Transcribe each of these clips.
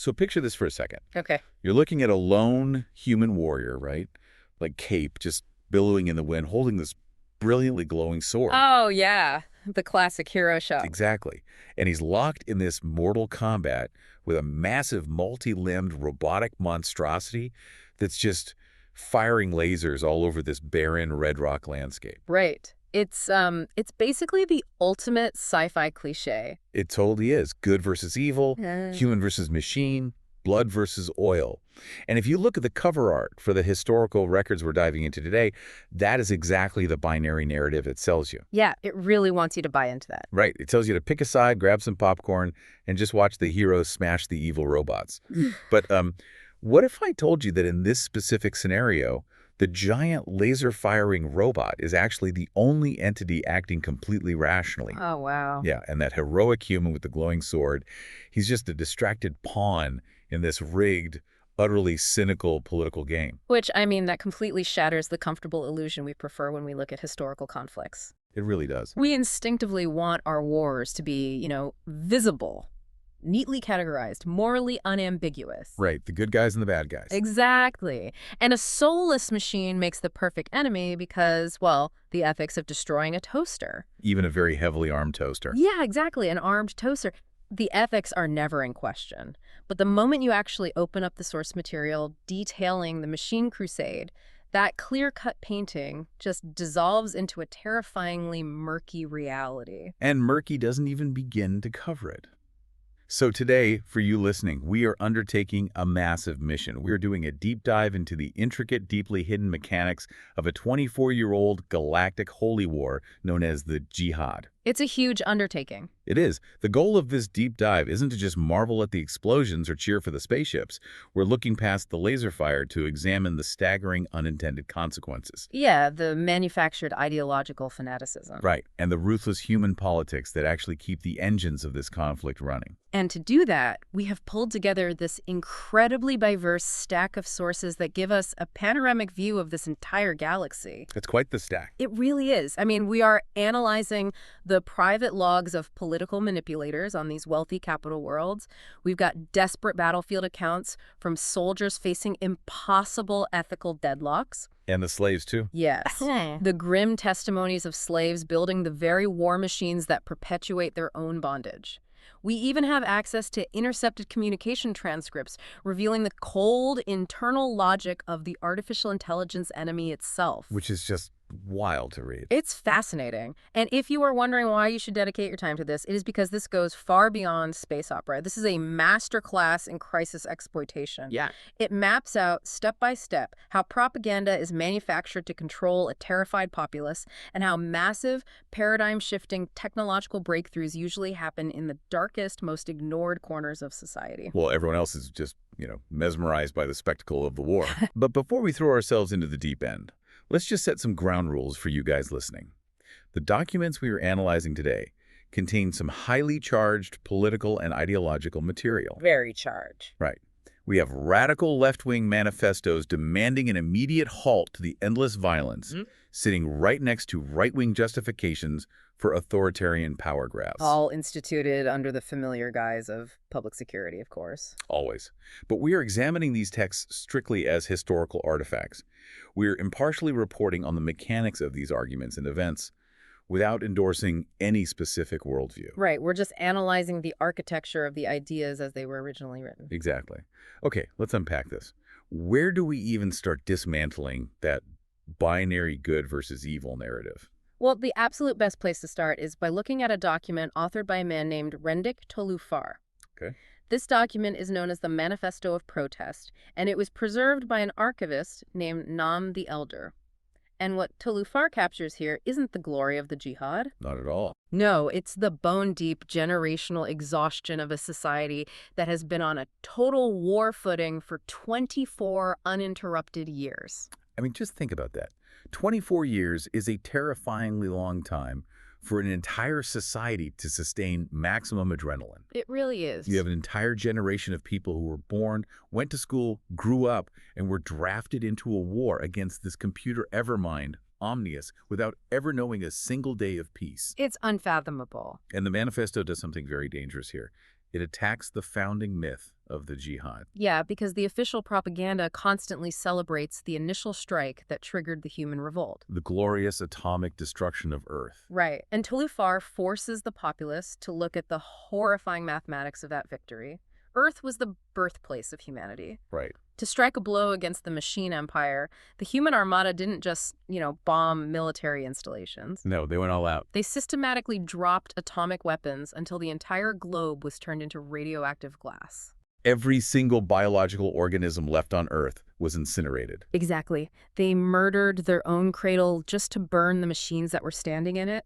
So picture this for a second. Okay. You're looking at a lone human warrior, right? Like Cape, just billowing in the wind, holding this brilliantly glowing sword. Oh, yeah. The classic hero shot. Exactly. And he's locked in this mortal combat with a massive multi-limbed robotic monstrosity that's just firing lasers all over this barren red rock landscape. Right. It's basically the ultimate sci-fi cliche. It totally is. Good versus evil, human versus machine, blood versus oil. And if you look at the cover art for the historical records we're diving into today, that is exactly the binary narrative it sells you. Yeah, it really wants you to buy into that. Right. It tells you to pick a side, grab some popcorn, and just watch the heroes smash the evil robots. But what if I told you that in this specific scenario, the giant laser-firing robot is actually the only entity acting completely rationally? Oh, wow. Yeah, and that heroic human with the glowing sword, he's just a distracted pawn in this rigged, utterly cynical political game. Which, I mean, that completely shatters the comfortable illusion we prefer when we look at historical conflicts. It really does. We instinctively want our wars to be, visible, neatly categorized, morally unambiguous. Right, the good guys and the bad guys. Exactly. And a soulless machine makes the perfect enemy because, well, the ethics of destroying a toaster. Even a very heavily armed toaster. Yeah, exactly, an armed toaster. The ethics are never in question. But the moment you actually open up the source material detailing the Machine Crusade, that clear-cut painting just dissolves into a terrifyingly murky reality. And murky doesn't even begin to cover it. So today, for you listening, we are undertaking a massive mission. We're doing a deep dive into the intricate, deeply hidden mechanics of a 24-year-old galactic holy war known as the Jihad. It's a huge undertaking. It is. The goal of this deep dive isn't to just marvel at the explosions or cheer for the spaceships. We're looking past the laser fire to examine the staggering unintended consequences. Yeah, the manufactured ideological fanaticism. Right, and the ruthless human politics that actually keep the engines of this conflict running. And to do that, we have pulled together this incredibly diverse stack of sources that give us a panoramic view of this entire galaxy. It's quite the stack. It really is. I mean, we are analyzing the private logs of political manipulators on these wealthy capital worlds. We've got desperate battlefield accounts from soldiers facing impossible ethical deadlocks. And the slaves, too. Yes. The grim testimonies of slaves building the very war machines that perpetuate their own bondage. We even have access to intercepted communication transcripts revealing the cold, internal logic of the artificial intelligence enemy itself. Which is just wild to read. It's fascinating. And if you are wondering why you should dedicate your time to this, it is because this goes far beyond space opera. This is a masterclass in crisis exploitation. Yeah. It maps out, step by step, how propaganda is manufactured to control a terrified populace and how massive, paradigm-shifting technological breakthroughs usually happen in the darkest, most ignored corners of society. Well, everyone else is just, mesmerized by the spectacle of the war. But before we throw ourselves into the deep end, let's just set some ground rules for you guys listening. The documents we are analyzing today contain some highly charged political and ideological material. Very charged. Right. We have radical left-wing manifestos demanding an immediate halt to the endless violence, sitting right next to right-wing justifications for authoritarian power grabs. All instituted under the familiar guise of public security, of course. Always. But we are examining these texts strictly as historical artifacts. We are impartially reporting on the mechanics of these arguments and events without endorsing any specific worldview. Right. We're just analyzing the architecture of the ideas as they were originally written. Exactly. Okay, let's unpack this. Where do we even start dismantling that binary good versus evil narrative? Well, the absolute best place to start is by looking at a document authored by a man named Rendik Tolufar. Okay. This document is known as the Manifesto of Protest, and it was preserved by an archivist named Nam the Elder. And what Tolufar captures here isn't the glory of the jihad. Not at all. No, it's the bone-deep generational exhaustion of a society that has been on a total war footing for 24 uninterrupted years. I mean, just think about that. 24 years is a terrifyingly long time for an entire society to sustain maximum adrenaline. It really is. You have an entire generation of people who were born, went to school, grew up, and were drafted into a war against this computer evermind, Omnius, without ever knowing a single day of peace. It's unfathomable. And the manifesto does something very dangerous here. It attacks the founding myth of the Jihad. Yeah, because the official propaganda constantly celebrates the initial strike that triggered the human revolt. The glorious atomic destruction of Earth. Right, and Tulufar forces the populace to look at the horrifying mathematics of that victory. Earth was the birthplace of humanity. Right. To strike a blow against the machine empire, the human armada didn't just, bomb military installations. No, they went all out. They systematically dropped atomic weapons until the entire globe was turned into radioactive glass. Every single biological organism left on Earth was incinerated. Exactly. They murdered their own cradle just to burn the machines that were standing in it.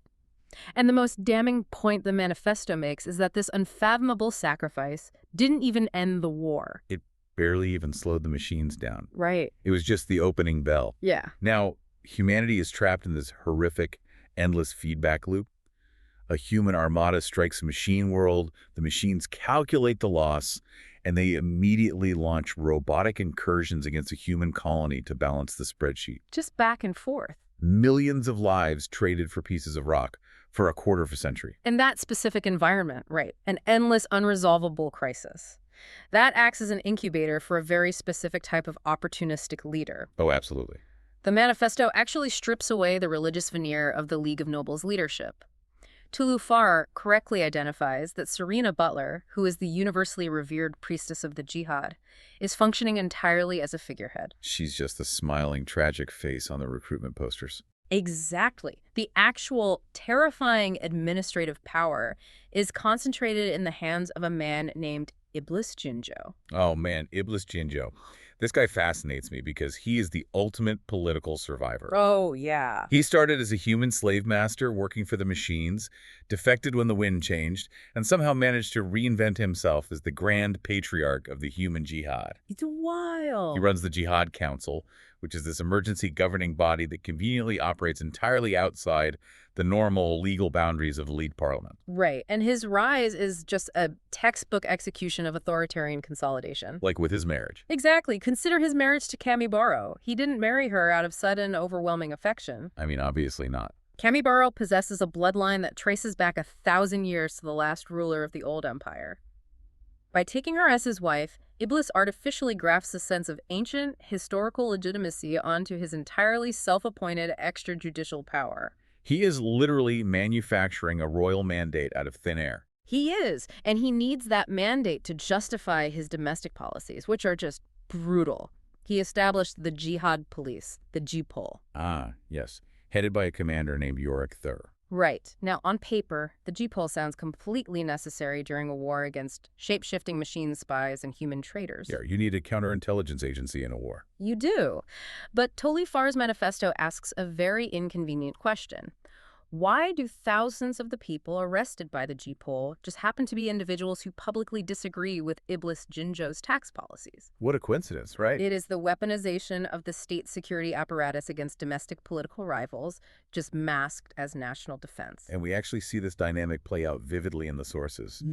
And the most damning point the manifesto makes is that this unfathomable sacrifice didn't even end the war. It barely even slowed the machines down. Right. It was just the opening bell. Yeah. Now, humanity is trapped in this horrific, endless feedback loop. A human armada strikes a machine world, the machines calculate the loss, and they immediately launch robotic incursions against a human colony to balance the spreadsheet. Just back and forth. Millions of lives traded for pieces of rock for a quarter of a century. In that specific environment, right, an endless, unresolvable crisis. That acts as an incubator for a very specific type of opportunistic leader. Oh, absolutely. The manifesto actually strips away the religious veneer of the League of Nobles leadership. Tulufar correctly identifies that Serena Butler, who is the universally revered priestess of the Jihad, is functioning entirely as a figurehead. She's just a smiling, tragic face on the recruitment posters. Exactly. The actual terrifying administrative power is concentrated in the hands of a man named Iblis Jinjo. Oh man, Iblis Jinjo. This guy fascinates me because he is the ultimate political survivor. Oh, yeah. He started as a human slave master working for the machines, defected when the wind changed, and somehow managed to reinvent himself as the grand patriarch of the human jihad. It's wild. He runs the Jihad Council, which is this emergency governing body that conveniently operates entirely outside the normal legal boundaries of elite parliament. Right. And his rise is just a textbook execution of authoritarian consolidation. Like with his marriage. Exactly. Consider his marriage to Kamibaro. He didn't marry her out of sudden, overwhelming affection. I mean, obviously not. Kamibaro possesses a bloodline that traces back 1,000 years to the last ruler of the old empire. By taking her as his wife, Iblis artificially grafts a sense of ancient, historical legitimacy onto his entirely self-appointed extrajudicial power. He is literally manufacturing a royal mandate out of thin air. He is, and he needs that mandate to justify his domestic policies, which are just brutal. He established the Jihad Police, the Jipol. Ah, yes. Headed by a commander named Yorick Thur. Right. Now, on paper, the Jipol sounds completely necessary during a war against shape-shifting machine spies and human traitors. Yeah, you need a counterintelligence agency in a war. You do. But Tolifar's manifesto asks a very inconvenient question. Why do thousands of the people arrested by the Jipol just happen to be individuals who publicly disagree with Iblis Jinjo's tax policies? What a coincidence, right? It is the weaponization of the state security apparatus against domestic political rivals, just masked as national defense. And we actually see this dynamic play out vividly in the sources.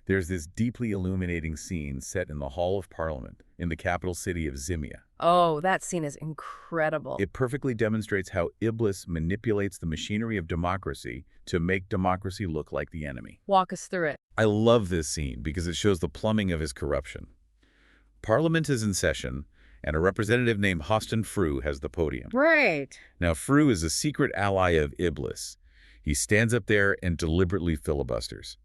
There's this deeply illuminating scene set in the Hall of Parliament in the capital city of Zimia. Oh, that scene is incredible. It perfectly demonstrates how Iblis manipulates the machinery of democracy to make democracy look like the enemy. Walk us through it. I love this scene because it shows the plumbing of his corruption. Parliament is in session, and a representative named Hostin Fru has the podium. Right. Now, Fru is a secret ally of Iblis. He stands up there and deliberately filibusters.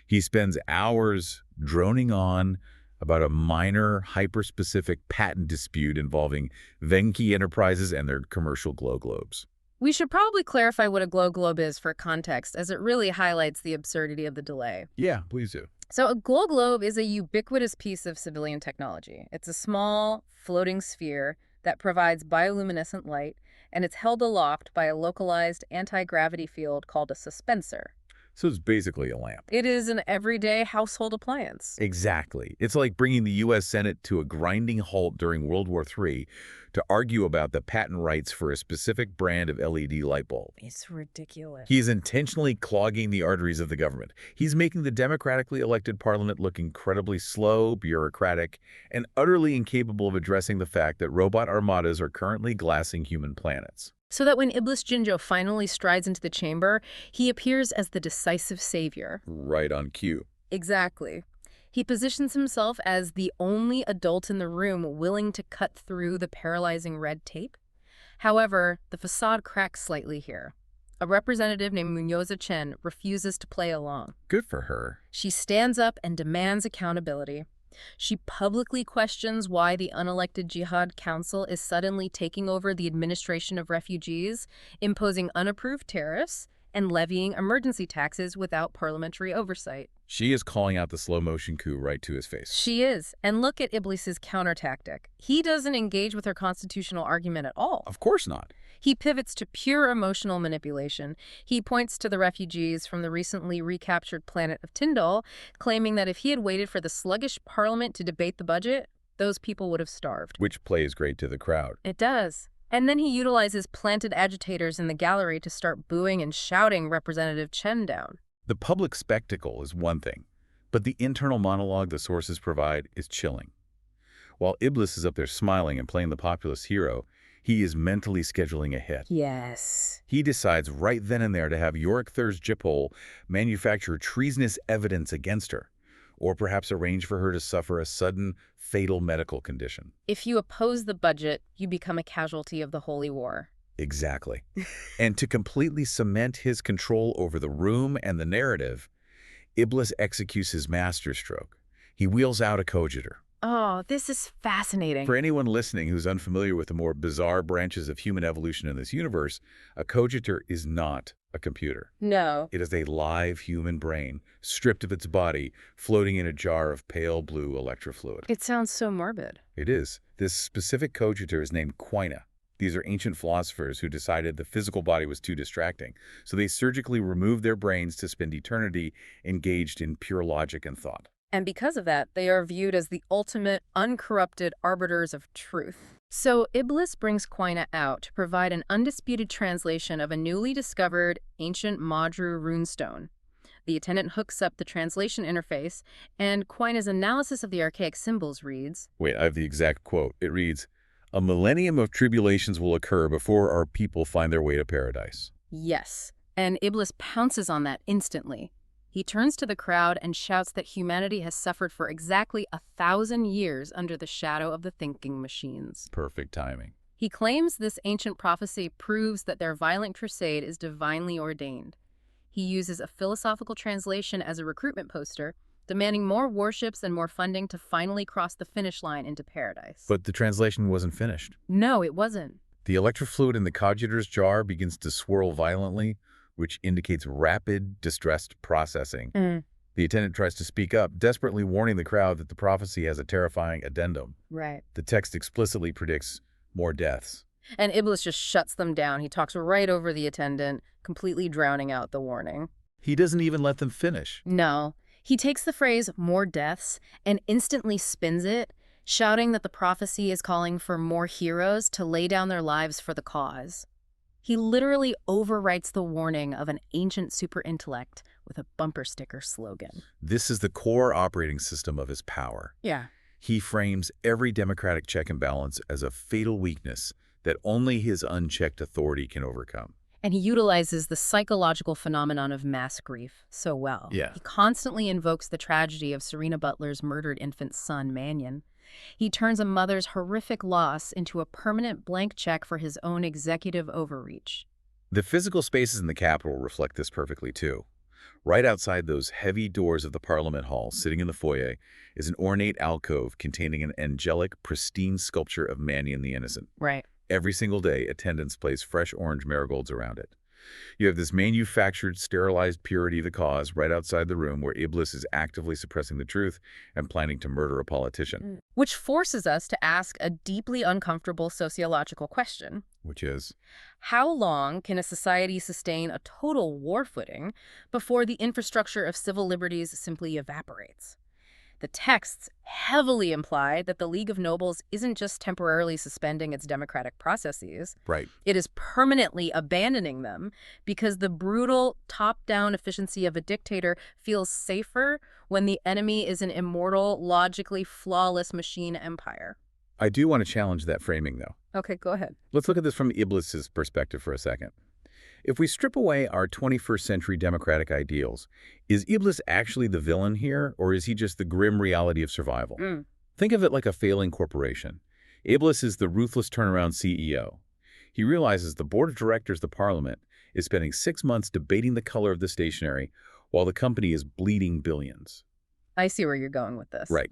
He spends hours droning on about a minor, hyper-specific patent dispute involving Venki Enterprises and their commercial glow globes. We should probably clarify what a glow globe is for context, as it really highlights the absurdity of the delay. Yeah, please do. So a glow globe is a ubiquitous piece of civilian technology. It's a small, floating sphere that provides bioluminescent light, and it's held aloft by a localized anti-gravity field called a suspensor. So it's basically a lamp. It is an everyday household appliance. Exactly. It's like bringing the U.S. Senate to a grinding halt during World War III to argue about the patent rights for a specific brand of LED light bulb. It's ridiculous. He is intentionally clogging the arteries of the government. He's making the democratically elected parliament look incredibly slow, bureaucratic, and utterly incapable of addressing the fact that robot armadas are currently glassing human planets. So that when Iblis Jinjo finally strides into the chamber, he appears as the decisive savior. Right on cue. Exactly. He positions himself as the only adult in the room willing to cut through the paralyzing red tape. However, the facade cracks slightly here. A representative named Munyoza Chen refuses to play along. Good for her. She stands up and demands accountability. She publicly questions why the unelected Jihad Council is suddenly taking over the administration of refugees, imposing unapproved tariffs, and levying emergency taxes without parliamentary oversight. She is calling out the slow-motion coup right to his face. She is. And look at Iblis's counter-tactic. He doesn't engage with her constitutional argument at all. Of course not. He pivots to pure emotional manipulation. He points to the refugees from the recently recaptured planet of Tyndall, claiming that if he had waited for the sluggish parliament to debate the budget, those people would have starved. Which plays great to the crowd. It does. And then he utilizes planted agitators in the gallery to start booing and shouting Representative Chen down. The public spectacle is one thing, but the internal monologue the sources provide is chilling. While Iblis is up there smiling and playing the populist hero, he is mentally scheduling ahead. Yes. He decides right then and there to have Yorick Thur's Jiphole manufacture treasonous evidence against her, or perhaps arrange for her to suffer a sudden, fatal medical condition. If you oppose the budget, you become a casualty of the Holy War. Exactly. And to completely cement his control over the room and the narrative, Iblis executes his masterstroke. He wheels out a cogitor. Oh, this is fascinating. For anyone listening who's unfamiliar with the more bizarre branches of human evolution in this universe, a cogitor is not a computer. No. It is a live human brain, stripped of its body, floating in a jar of pale blue electrofluid. It sounds so morbid. It is. This specific cogitor is named Quina. These are ancient philosophers who decided the physical body was too distracting, so they surgically removed their brains to spend eternity engaged in pure logic and thought. And because of that, they are viewed as the ultimate, uncorrupted arbiters of truth. So Iblis brings Quina out to provide an undisputed translation of a newly discovered ancient Madru runestone. The attendant hooks up the translation interface, and Quina's analysis of the archaic symbols reads... Wait, I have the exact quote. It reads, "A millennium of tribulations will occur before our people find their way to paradise." Yes, and Iblis pounces on that instantly. He turns to the crowd and shouts that humanity has suffered for exactly 1,000 years under the shadow of the thinking machines. Perfect timing. He claims this ancient prophecy proves that their violent crusade is divinely ordained. He uses a philosophical translation as a recruitment poster, demanding more warships and more funding to finally cross the finish line into paradise. But the translation wasn't finished. No, it wasn't. The electrofluid in the cogitor's jar begins to swirl violently, which indicates rapid, distressed processing. The attendant tries to speak up, desperately warning the crowd that the prophecy has a terrifying addendum. Right. The text explicitly predicts more deaths. And Iblis just shuts them down. He talks right over the attendant, completely drowning out the warning. He doesn't even let them finish. No. He takes the phrase, more deaths, and instantly spins it, shouting that the prophecy is calling for more heroes to lay down their lives for the cause. He literally overwrites the warning of an ancient superintellect with a bumper sticker slogan. This is the core operating system of his power. Yeah. He frames every democratic check and balance as a fatal weakness that only his unchecked authority can overcome. And he utilizes the psychological phenomenon of mass grief so well. Yeah. He constantly invokes the tragedy of Serena Butler's murdered infant son, Mannion. He turns a mother's horrific loss into a permanent blank check for his own executive overreach. The physical spaces in the Capitol reflect this perfectly, too. Right outside those heavy doors of the Parliament Hall, sitting in the foyer, is an ornate alcove containing an angelic, pristine sculpture of Mannion the Innocent. Right. Every single day, attendants place fresh orange marigolds around it. You have this manufactured, sterilized purity of the cause right outside the room where Iblis is actively suppressing the truth and planning to murder a politician. Which forces us to ask a deeply uncomfortable sociological question. Which is? How long can a society sustain a total war footing before the infrastructure of civil liberties simply evaporates? The texts heavily imply that the League of Nobles isn't just temporarily suspending its democratic processes. Right. It is permanently abandoning them because the brutal top-down efficiency of a dictator feels safer when the enemy is an immortal, logically flawless machine empire. I do want to challenge that framing, though. Okay, go ahead. Let's look at this from Iblis's perspective for a second. If we strip away our 21st century democratic ideals, is Iblis actually the villain here, or is he just the grim reality of survival? Think of it like a failing corporation. Iblis is the ruthless turnaround CEO. He realizes the board of directors of the parliament is spending 6 months debating the color of the stationery while the company is bleeding billions. I see where you're going with this. Right.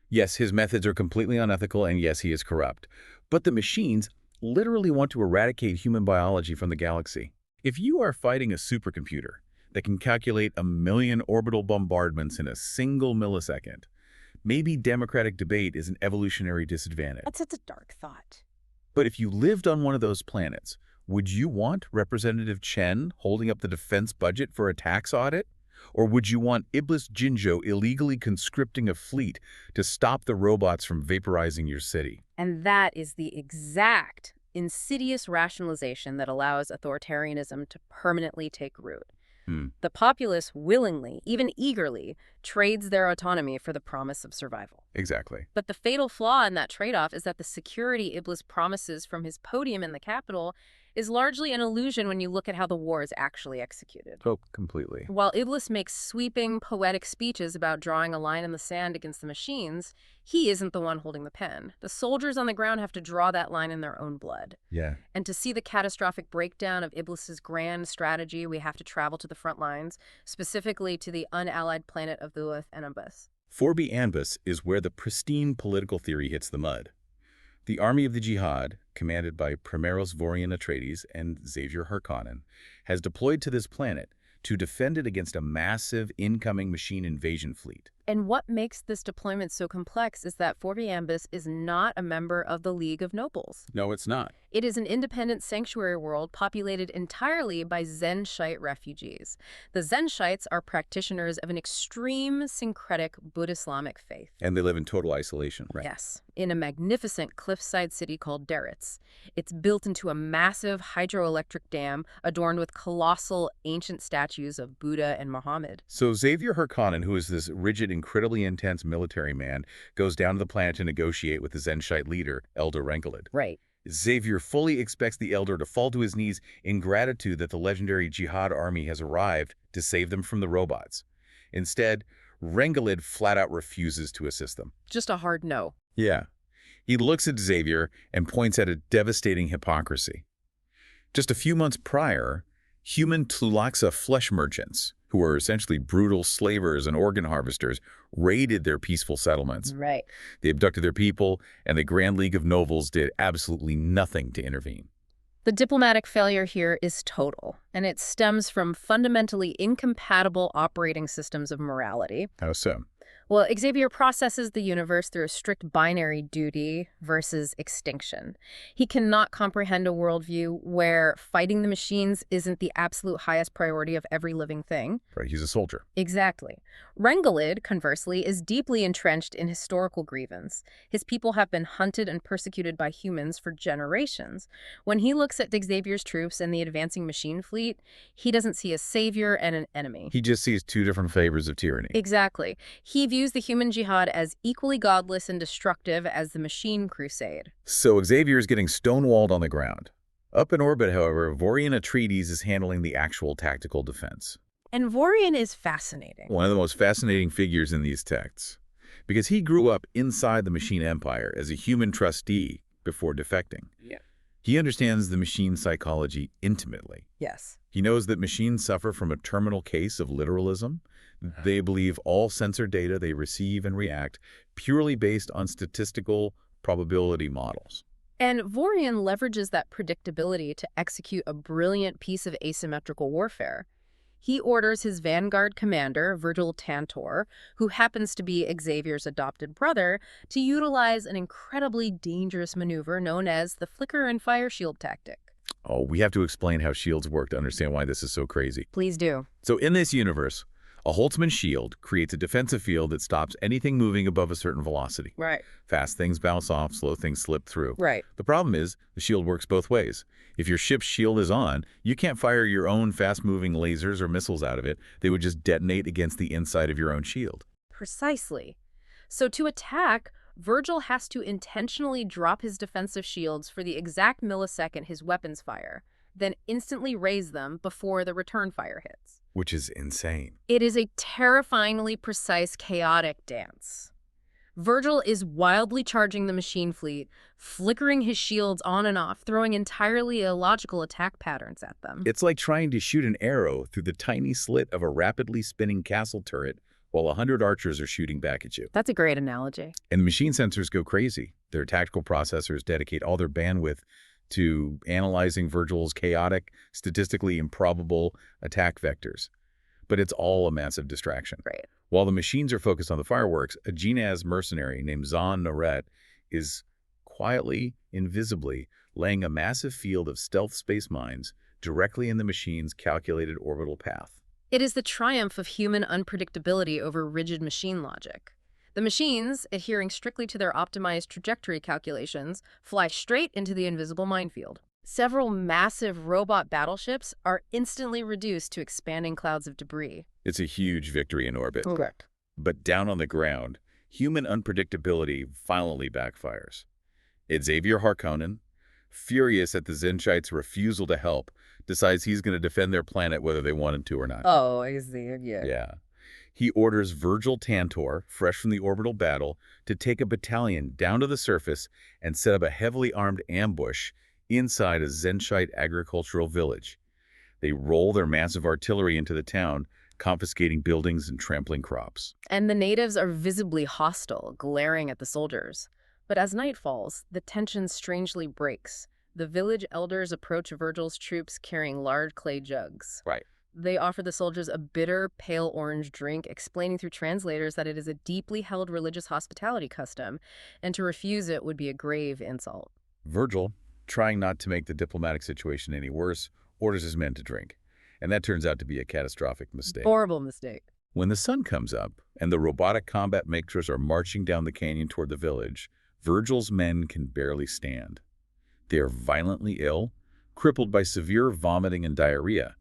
Yes, his methods are completely unethical, and yes, he is corrupt. But the machines literally want to eradicate human biology from the galaxy. If you are fighting a supercomputer that can calculate 1,000,000 orbital bombardments in a single millisecond, maybe democratic debate is an evolutionary disadvantage. That's such a dark thought. But if you lived on one of those planets, would you want Representative Chen holding up the defense budget for a tax audit? Or would you want Iblis Jinzhou illegally conscripting a fleet to stop the robots from vaporizing your city? And that is the exact insidious rationalization that allows authoritarianism to permanently take root. The populace willingly, even eagerly, trades their autonomy for the promise of survival. Exactly. But the fatal flaw in that trade-off is that the security Iblis promises from his podium in the Capitol is largely an illusion when you look at how the war is actually executed. Oh, completely. While Iblis makes sweeping, poetic speeches about drawing a line in the sand against the machines, he isn't the one holding the pen. The soldiers on the ground have to draw that line in their own blood. Yeah. And to see the catastrophic breakdown of Iblis's grand strategy, we have to travel to the front lines, specifically to the unallied planet of Thuath and Anbus. 4B Anbus is where the pristine political theory hits the mud. The army of the Jihad, commanded by Primeros Vorian Atreides and Xavier Harkonnen, has deployed to this planet to defend it against a massive incoming machine invasion fleet. And what makes this deployment so complex is that 4B Anbus is not a member of the League of Nobles. No, it's not. It is an independent sanctuary world populated entirely by Zen-Shite refugees. The Zen-Shites are practitioners of an extreme syncretic Buddhist-Islamic faith. And they live in total isolation, right? Yes, in a magnificent cliffside city called Deritz. It's built into a massive hydroelectric dam adorned with colossal ancient statues of Buddha and Muhammad. So Xavier Harkonnen, who is this rigid, incredibly intense military man, goes down to the planet to negotiate with the Zen-Shite leader, Elder Rengelid. Right. Xavier fully expects the Elder to fall to his knees in gratitude that the legendary Jihad army has arrived to save them from the robots. Instead, Rengelid flat-out refuses to assist them. Just a hard no. Yeah. He looks at Xavier and points at a devastating hypocrisy. Just a few months prior, human Tulaxa flesh merchants, who were essentially brutal slavers and organ harvesters, raided their peaceful settlements. Right. They abducted their people, and the Grand League of Nobles did absolutely nothing to intervene. The diplomatic failure here is total, and it stems from fundamentally incompatible operating systems of morality. How so? Well, Xavier processes the universe through a strict binary duty versus extinction. He cannot comprehend a worldview where fighting the machines isn't the absolute highest priority of every living thing. Right, he's a soldier. Exactly. Rengelid, conversely, is deeply entrenched in historical grievance. His people have been hunted and persecuted by humans for generations. When he looks at Xavier's troops and the advancing machine fleet, he doesn't see a savior and an enemy. He just sees two different flavors of tyranny. Exactly. He views the human jihad as equally godless and destructive as the Machine Crusade. So Xavier is getting stonewalled on the ground. Up in orbit, however, Vorian Atreides is handling the actual tactical defense. And Vorian is fascinating. One of the most fascinating figures in these texts, because he grew up inside the machine empire as a human trustee before defecting. Yeah. He understands the machine psychology intimately. Yes. He knows that machines suffer from a terminal case of literalism. They believe all sensor data they receive and react purely based on statistical probability models. And Vorian leverages that predictability to execute a brilliant piece of asymmetrical warfare. He orders his vanguard commander, Virgil Tantor, who happens to be Xavier's adopted brother, to utilize an incredibly dangerous maneuver known as the flicker and fire shield tactic. Oh, we have to explain how shields work to understand why this is so crazy. Please do. So in this universe, a Holtzman shield creates a defensive field that stops anything moving above a certain velocity. Right. Fast things bounce off, slow things slip through. Right. The problem is, the shield works both ways. If your ship's shield is on, you can't fire your own fast-moving lasers or missiles out of it. They would just detonate against the inside of your own shield. Precisely. So to attack, Virgil has to intentionally drop his defensive shields for the exact millisecond his weapons fire. then instantly raise them before the return fire hits. Which is insane. It is a terrifyingly precise, chaotic dance. Virgil is wildly charging the machine fleet, flickering his shields on and off, throwing entirely illogical attack patterns at them. It's like trying to shoot an arrow through the tiny slit of a rapidly spinning castle turret while 100 archers are shooting back at you. That's a great analogy. And the machine sensors go crazy. Their tactical processors dedicate all their bandwidth to analyzing Virgil's chaotic, statistically improbable attack vectors. But it's all a massive distraction. Right. While the machines are focused on the fireworks, a Genaz mercenary named Zahn Noret is quietly, invisibly, laying a massive field of stealth space mines directly in the machine's calculated orbital path. It is the triumph of human unpredictability over rigid machine logic. The machines, adhering strictly to their optimized trajectory calculations, fly straight into the invisible minefield. Several massive robot battleships are instantly reduced to expanding clouds of debris. It's a huge victory in orbit. Correct. But down on the ground, human unpredictability violently backfires. Xavier Harkonnen, furious at the Zenshites' refusal to help, decides he's going to defend their planet whether they want him to or not. Oh, I see. Yeah. He orders Virgil Tantor, fresh from the orbital battle, to take a battalion down to the surface and set up a heavily armed ambush inside a Zenshite agricultural village. They roll their massive artillery into the town, confiscating buildings and trampling crops. And the natives are visibly hostile, glaring at the soldiers. But as night falls, the tension strangely breaks. The village elders approach Virgil's troops carrying large clay jugs. Right. They offer the soldiers a bitter, pale orange drink, explaining through translators that it is a deeply held religious hospitality custom, and to refuse it would be a grave insult. Virgil, trying not to make the diplomatic situation any worse, orders his men to drink. And that turns out to be a catastrophic mistake. Horrible mistake. When the sun comes up and the robotic combat mixtures are marching down the canyon toward the village, Virgil's men can barely stand. They are violently ill, crippled by severe vomiting and diarrhea.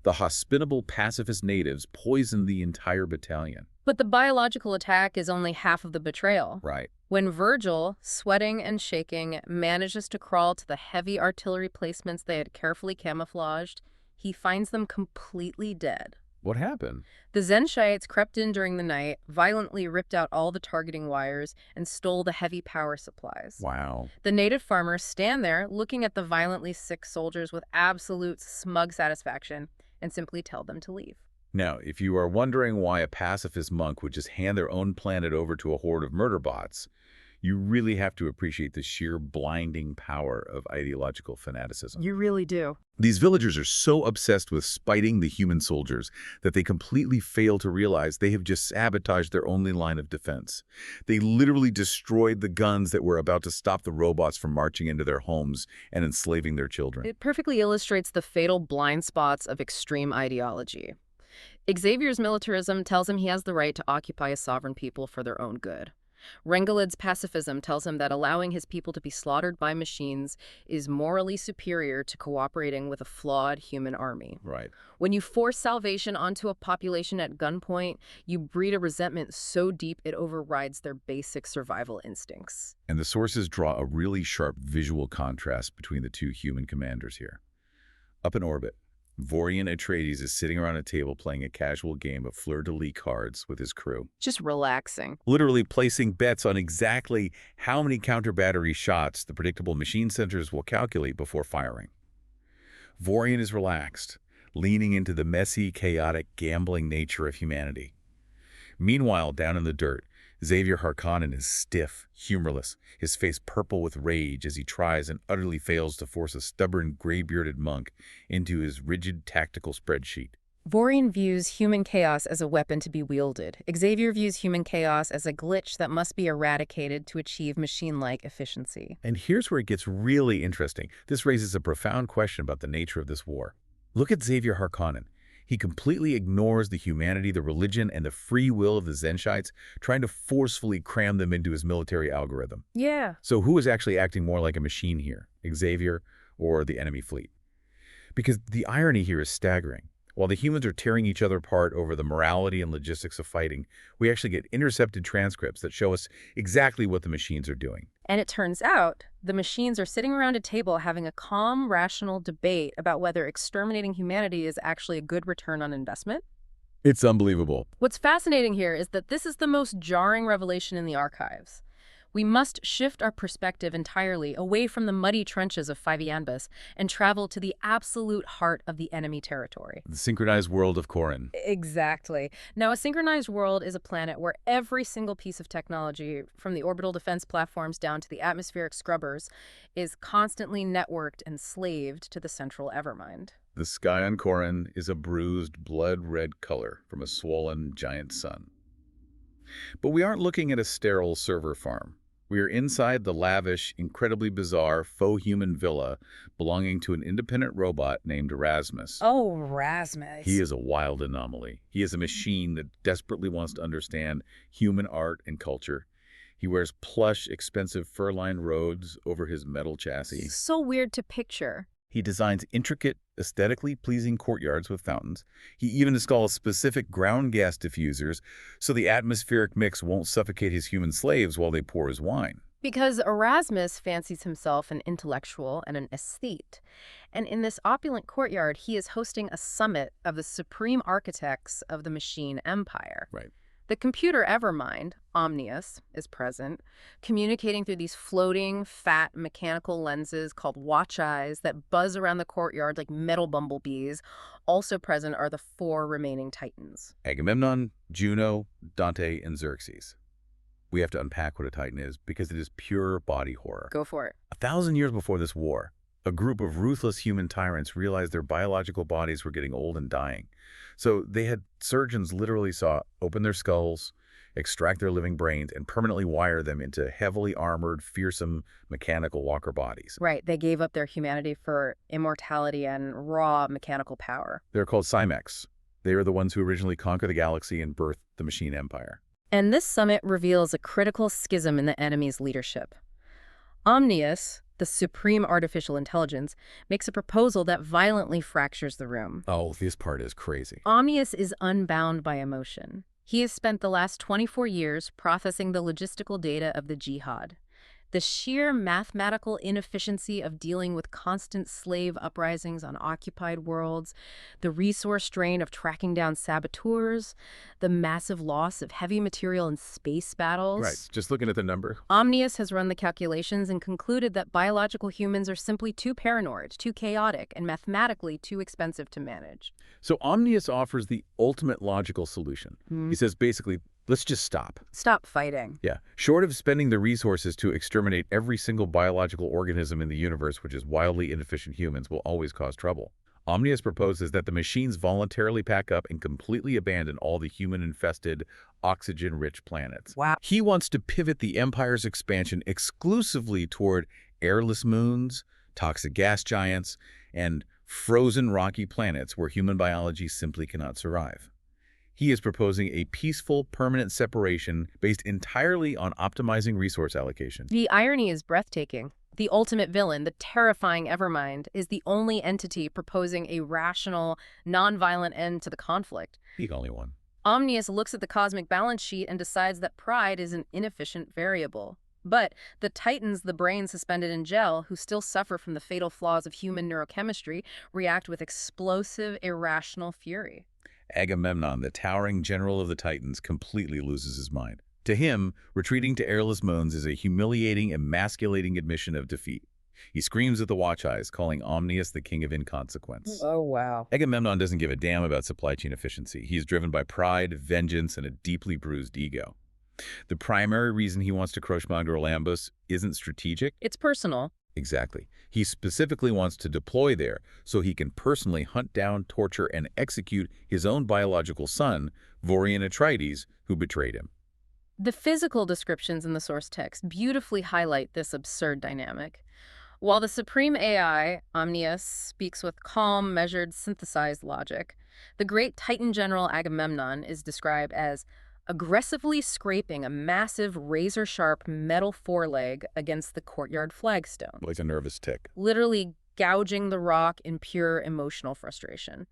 The hospitable pacifist natives poison the entire battalion. But the biological attack is only half of the betrayal. Right. When Virgil, sweating and shaking, manages to crawl to the heavy artillery placements they had carefully camouflaged, he finds them completely dead. What happened? The Zenshites crept in during the night, violently ripped out all the targeting wires, and stole the heavy power supplies. Wow. The native farmers stand there, looking at the violently sick soldiers with absolute smug satisfaction, and simply tell them to leave. Now, if you are wondering why a pacifist monk would just hand their own planet over to a horde of murder bots, you really have to appreciate the sheer blinding power of ideological fanaticism. You really do. These villagers are so obsessed with spiting the human soldiers that they completely fail to realize they have just sabotaged their only line of defense. They literally destroyed the guns that were about to stop the robots from marching into their homes and enslaving their children. It perfectly illustrates the fatal blind spots of extreme ideology. Xavier's militarism tells him he has the right to occupy a sovereign people for their own good. Rengelid's pacifism tells him that allowing his people to be slaughtered by machines is morally superior to cooperating with a flawed human army. Right. When you force salvation onto a population at gunpoint, you breed a resentment so deep it overrides their basic survival instincts. And the sources draw a really sharp visual contrast between the two human commanders here. Up in orbit, Vorian Atreides is sitting around a table playing a casual game of fleur-de-lis cards with his crew. Just relaxing. Literally placing bets on exactly how many counter-battery shots the predictable machine sensors will calculate before firing. Vorian is relaxed, leaning into the messy, chaotic, gambling nature of humanity. Meanwhile, down in the dirt, Xavier Harkonnen is stiff, humorless, his face purple with rage as he tries and utterly fails to force a stubborn, gray-bearded monk into his rigid tactical spreadsheet. Vorian views human chaos as a weapon to be wielded. Xavier views human chaos as a glitch that must be eradicated to achieve machine-like efficiency. And here's where it gets really interesting. This raises a profound question about the nature of this war. Look at Xavier Harkonnen. He completely ignores the humanity, the religion, and the free will of the Zenshites, trying to forcefully cram them into his military algorithm. Yeah. So who is actually acting more like a machine here, Xavier or the enemy fleet? Because the irony here is staggering. While the humans are tearing each other apart over the morality and logistics of fighting, we actually get intercepted transcripts that show us exactly what the machines are doing. And it turns out the machines are sitting around a table having a calm, rational debate about whether exterminating humanity is actually a good return on investment. It's unbelievable. What's fascinating here is that this is the most jarring revelation in the archives. We must shift our perspective entirely away from the muddy trenches of Fivianbus and travel to the absolute heart of the enemy territory. The synchronized world of Corrin. Exactly. Now, a synchronized world is a planet where every single piece of technology, from the orbital defense platforms down to the atmospheric scrubbers, is constantly networked and slaved to the central Evermind. The sky on Corrin is a bruised, blood-red color from a swollen giant sun. But we aren't looking at a sterile server farm. We are inside the lavish, incredibly bizarre, faux-human villa belonging to an independent robot named Erasmus. Oh, Rasmus. He is a wild anomaly. He is a machine that desperately wants to understand human art and culture. He wears plush, expensive fur-lined robes over his metal chassis. So weird to picture. He designs intricate, aesthetically pleasing courtyards with fountains. He even installs specific ground gas diffusers so the atmospheric mix won't suffocate his human slaves while they pour his wine. Because Erasmus fancies himself an intellectual and an aesthete. And in this opulent courtyard, he is hosting a summit of the supreme architects of the machine empire. Right. The computer Evermind, Omnius, is present, communicating through these floating, fat, mechanical lenses called watch eyes that buzz around the courtyard like metal bumblebees. Also present are the 4 remaining Titans. Agamemnon, Juno, Dante, and Xerxes. We have to unpack what a Titan is because it is pure body horror. Go for it. 1,000 years before this war, a group of ruthless human tyrants realized their biological bodies were getting old and dying. So they had surgeons literally open their skulls, extract their living brains, and permanently wire them into heavily armored, fearsome, mechanical walker bodies. Right. They gave up their humanity for immortality and raw mechanical power. They're called Cymex. They are the ones who originally conquered the galaxy and birthed the machine empire. And this summit reveals a critical schism in the enemy's leadership. Omnius, the supreme artificial intelligence, makes a proposal that violently fractures the room. Oh, this part is crazy. Omnius is unbound by emotion. He has spent the last 24 years processing the logistical data of the Jihad. The sheer mathematical inefficiency of dealing with constant slave uprisings on occupied worlds, the resource drain of tracking down saboteurs, the massive loss of heavy material in space battles. Right, just looking at the number. Omnius has run the calculations and concluded that biological humans are simply too paranoid, too chaotic, and mathematically too expensive to manage. So Omnius offers the ultimate logical solution. He says basically, let's just stop. Stop fighting. Yeah. Short of spending the resources to exterminate every single biological organism in the universe, which is wildly inefficient humans, will always cause trouble. Omnius proposes that the machines voluntarily pack up and completely abandon all the human-infested, oxygen-rich planets. Wow. He wants to pivot the Empire's expansion exclusively toward airless moons, toxic gas giants, and frozen rocky planets where human biology simply cannot survive. He is proposing a peaceful, permanent separation based entirely on optimizing resource allocation. The irony is breathtaking. The ultimate villain, the terrifying Evermind, is the only entity proposing a rational, non-violent end to the conflict. The only one. Omnius looks at the cosmic balance sheet and decides that pride is an inefficient variable. But the Titans, the brain suspended in gel, who still suffer from the fatal flaws of human neurochemistry, react with explosive, irrational fury. Agamemnon, the towering general of the Titans, completely loses his mind. To him, retreating to airless moons is a humiliating, emasculating admission of defeat. He screams at the Watch Eyes, calling Omnius the king of inconsequence. Oh, wow. Agamemnon doesn't give a damn about supply chain efficiency. He is driven by pride, vengeance, and a deeply bruised ego. The primary reason he wants to crush Olympus isn't strategic. It's personal. Exactly. He specifically wants to deploy there so he can personally hunt down, torture, and execute his own biological son, Butlerian Atreides, who betrayed him. The physical descriptions in the source text beautifully highlight this absurd dynamic. While the supreme AI, Omnius, speaks with calm, measured, synthesized logic, the great Titan general Agamemnon is described as aggressively scraping a massive razor-sharp metal foreleg against the courtyard flagstone. Like a nervous tick. Literally gouging the rock in pure emotional frustration.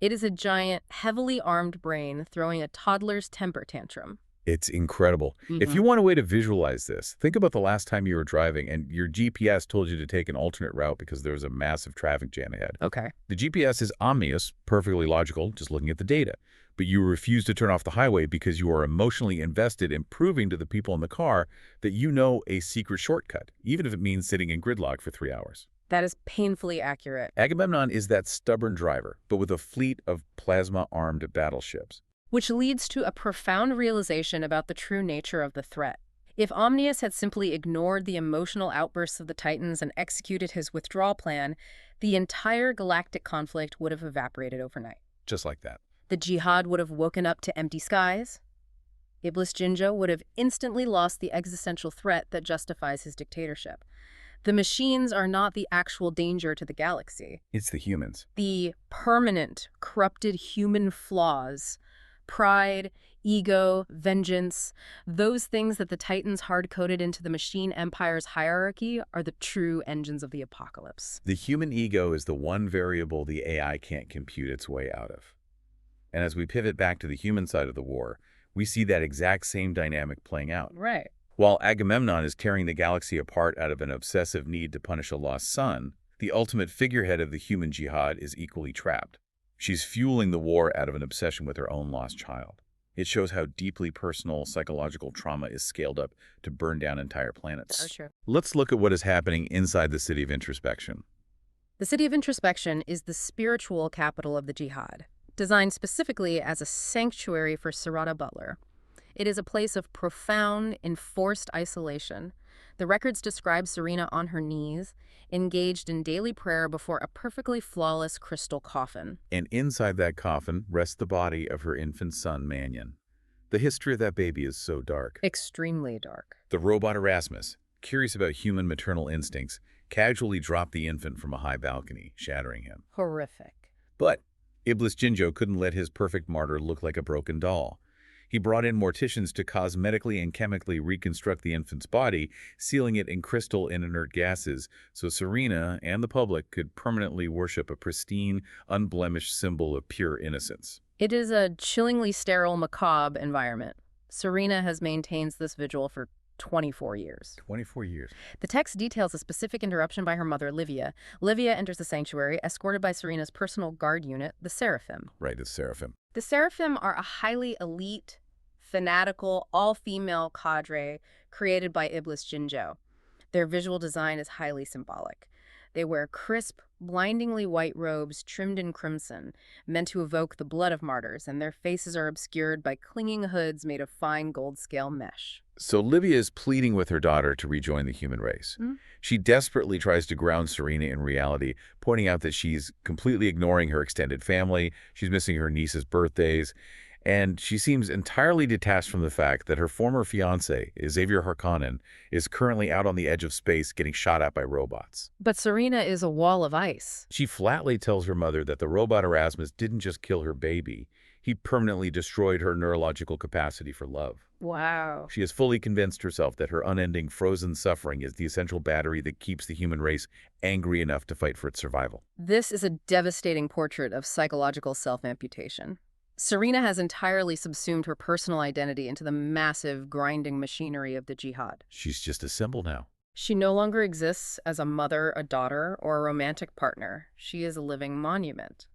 It is a giant, heavily armed brain throwing a toddler's temper tantrum. It's incredible. If you want a way to visualize this, think about the last time you were driving and your GPS told you to take an alternate route because there was a massive traffic jam ahead. Okay. The GPS is Omnius, perfectly logical, just looking at the data. But you refuse to turn off the highway because you are emotionally invested in proving to the people in the car that you know a secret shortcut, even if it means sitting in gridlock for 3 hours. That is painfully accurate. Agamemnon is that stubborn driver, but with a fleet of plasma-armed battleships. Which leads to a profound realization about the true nature of the threat. If Omnius had simply ignored the emotional outbursts of the Titans and executed his withdrawal plan, the entire galactic conflict would have evaporated overnight. Just like that. The Jihad would have woken up to empty skies. Iblis Jinjo would have instantly lost the existential threat that justifies his dictatorship. The machines are not the actual danger to the galaxy. It's the humans. The permanent, corrupted human flaws, pride, ego, vengeance, those things that the Titans hard-coded into the machine empire's hierarchy are the true engines of the apocalypse. The human ego is the one variable the AI can't compute its way out of. And as we pivot back to the human side of the war, we see that exact same dynamic playing out. Right. While Agamemnon is tearing the galaxy apart out of an obsessive need to punish a lost son, the ultimate figurehead of the human jihad is equally trapped. She's fueling the war out of an obsession with her own lost child. It shows how deeply personal psychological trauma is scaled up to burn down entire planets. Oh, sure. Let's look at what is happening inside the City of Introspection. The City of Introspection is the spiritual capital of the Jihad, designed specifically as a sanctuary for Serata Butler. It is a place of profound, enforced isolation. The records describe Serena on her knees, engaged in daily prayer before a perfectly flawless crystal coffin. And inside that coffin rests the body of her infant son, Mannion. The history of that baby is so dark. Extremely dark. The robot Erasmus, curious about human maternal instincts, casually dropped the infant from a high balcony, shattering him. Horrific. But Iblis Jinjo couldn't let his perfect martyr look like a broken doll. He brought in morticians to cosmetically and chemically reconstruct the infant's body, sealing it in crystal and inert gases, so Serena and the public could permanently worship a pristine, unblemished symbol of pure innocence. It is a chillingly sterile, macabre environment. Serena has maintained this vigil for 24 years. 24 years. The text details a specific interruption by her mother, Livia. Livia enters the sanctuary, escorted by Serena's personal guard unit, the Seraphim. Right, the Seraphim. The Seraphim are a highly elite, fanatical, all-female cadre created by Iblis Jinjo. Their visual design is highly symbolic. They wear crisp, blindingly white robes trimmed in crimson, meant to evoke the blood of martyrs, and their faces are obscured by clinging hoods made of fine gold-scale mesh. So Livia is pleading with her daughter to rejoin the human race. She desperately tries to ground Serena in reality, pointing out that she's completely ignoring her extended family, she's missing her niece's birthdays, and she seems entirely detached from the fact that her former fiancé, Xavier Harkonnen, is currently out on the edge of space getting shot at by robots. But Serena is a wall of ice. She flatly tells her mother that the robot Erasmus didn't just kill her baby, he permanently destroyed her neurological capacity for love. Wow. She has fully convinced herself that her unending frozen suffering is the essential battery that keeps the human race angry enough to fight for its survival. This is a devastating portrait of psychological self-amputation. Serena has entirely subsumed her personal identity into the massive, grinding machinery of the Jihad. She's just a symbol now. She no longer exists as a mother, a daughter, or a romantic partner. She is a living monument.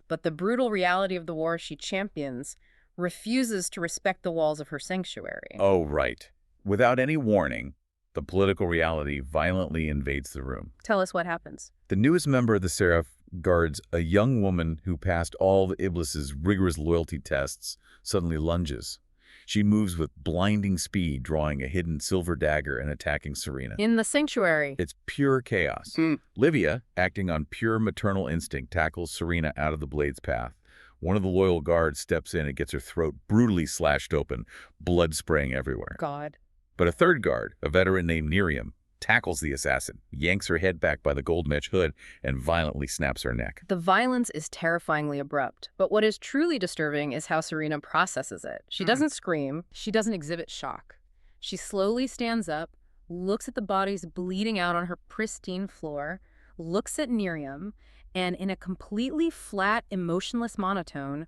But the brutal reality of the war she champions refuses to respect the walls of her sanctuary. Oh, right. Without any warning, the political reality violently invades the room. Tell us what happens. The newest member of the Seraph guards, a young woman who passed all of Iblis's rigorous loyalty tests, suddenly lunges. She moves with blinding speed, drawing a hidden silver dagger and attacking Serena. In the sanctuary. It's pure chaos. Livia, acting on pure maternal instinct, tackles Serena out of the blade's path. One of the loyal guards steps in and gets her throat brutally slashed open, blood spraying everywhere. God. But a third guard, a veteran named Miriam, tackles the assassin, yanks her head back by the gold mesh hood, and violently snaps her neck. The violence is terrifyingly abrupt, but what is truly disturbing is how Serena processes it. She doesn't scream. She doesn't exhibit shock. She slowly stands up, looks at the bodies bleeding out on her pristine floor, looks at Miriam, and in a completely flat, emotionless monotone,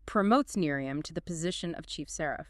promotes Miriam to the position of Chief Seraph.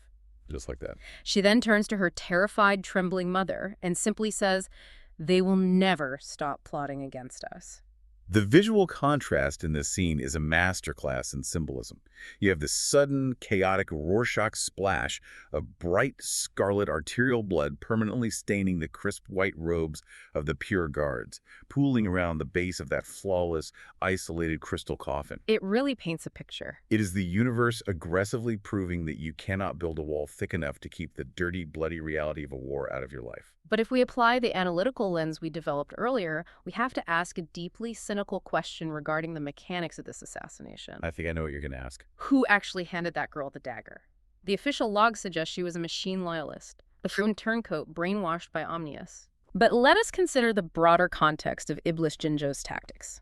Just like that. She then turns to her terrified, trembling mother and simply says, "They will never stop plotting against us." The visual contrast in this scene is a masterclass in symbolism. You have this sudden, chaotic Rorschach splash of bright scarlet arterial blood permanently staining the crisp white robes of the pure guards, pooling around the base of that flawless, isolated crystal coffin. It really paints a picture. It is the universe aggressively proving that you cannot build a wall thick enough to keep the dirty, bloody reality of a war out of your life. But if we apply the analytical lens we developed earlier, we have to ask a deeply cynical question regarding the mechanics of this assassination. I think I know what you're going to ask. Who actually handed that girl the dagger? The official log suggests she was a machine loyalist, a frequent turncoat brainwashed by Omnius. But let us consider the broader context of Iblis Jinzhou's tactics.